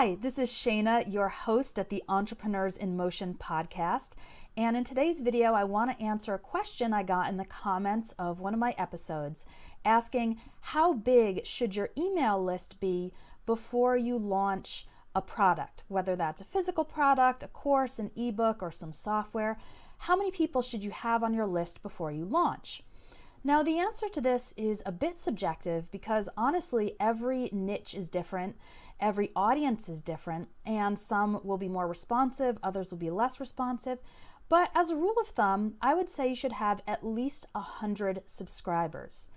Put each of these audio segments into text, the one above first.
Hi, this is Shayna, your host at the Entrepreneurs in Motion podcast. And in today's video, I want to answer a question I got in the comments of one of my episodes asking how big should your email list be before you launch a product, whether that's a physical product, a course, an ebook, or some software. How many people should you have on your list before you launch? Now, the answer to this is a bit subjective because honestly, every niche is different, every audience is different, and some will be more responsive, others will be less responsive. But as a rule of thumb, I would say you should have at least 100 subscribers.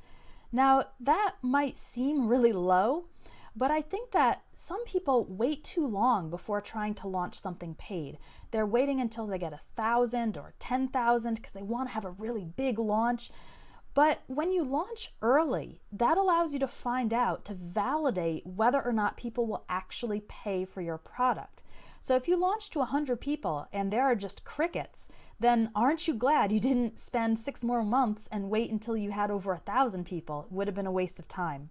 Now, that might seem really low, but I think that some people wait too long before trying to launch something paid. They're waiting until they get 1,000 or 10,000 because they want to have a really big launch. But when you launch early, that allows you to find out, to validate whether or not people will actually pay for your product. So if you launch to 100 people and there are just crickets, then aren't you glad you didn't spend 6 more months and wait until you had over 1,000 people? It would have been a waste of time.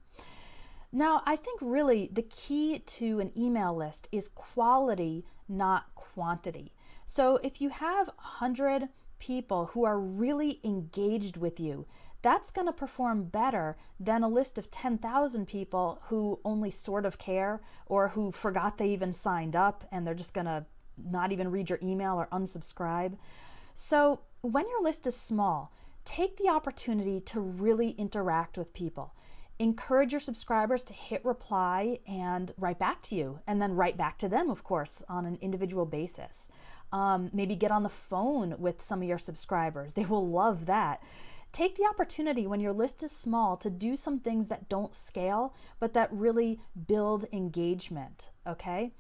Now, I think really the key to an email list is quality, not quantity. So if you have 100 people who are really engaged with you, that's going to perform better than a list of 10,000 people who only sort of care or who forgot they even signed up and they're just going to not even read your email or unsubscribe. So when your list is small, take the opportunity to really interact with people. Encourage your subscribers to hit reply and write back to you, and then write back to them, of course, on an individual basis. Maybe get on the phone with some of your subscribers. They will love that. Take the opportunity when your list is small to do some things that don't scale, but that really build engagement, okay?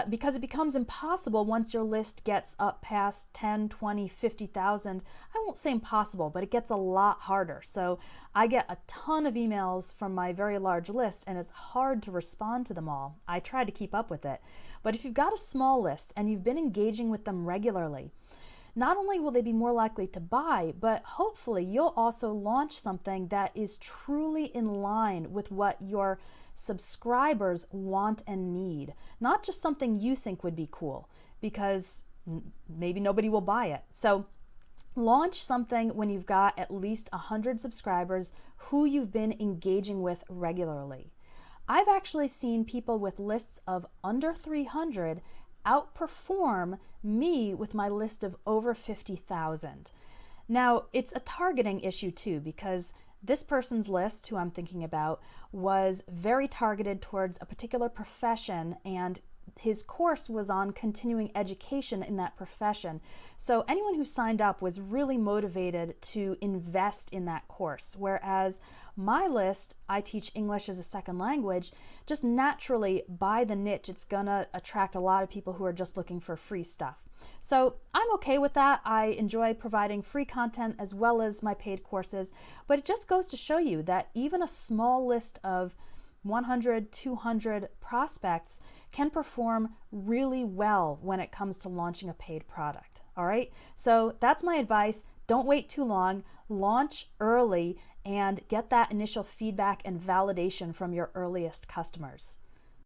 Because it becomes impossible once your list gets up past 10, 20, 50,000. I won't say impossible, but it gets a lot harder. So I get a ton of emails from my very large list and it's hard to respond to them all. I try to keep up with it. But if you've got a small list and you've been engaging with them regularly, not only will they be more likely to buy, but hopefully you'll also launch something that is truly in line with what your subscribers want and need, not just something you think would be cool, because maybe nobody will buy it. So launch something when you've got at least 100 subscribers who you've been engaging with regularly. I've actually seen people with lists of under 300 outperform me with my list of over 50,000. Now, it's a targeting issue too, because this person's list, who I'm thinking about, was very targeted towards a particular profession, and his course was on continuing education in that profession. So anyone who signed up was really motivated to invest in that course. Whereas my list, I teach English as a second language, just naturally by the niche, it's gonna attract a lot of people who are just looking for free stuff. So I'm okay with that. I enjoy providing free content as well as my paid courses, but it just goes to show you that even a small list of 100, 200 prospects can perform really well when it comes to launching a paid product. All right, so that's my advice. Don't wait too long. Launch early and get that initial feedback and validation from your earliest customers.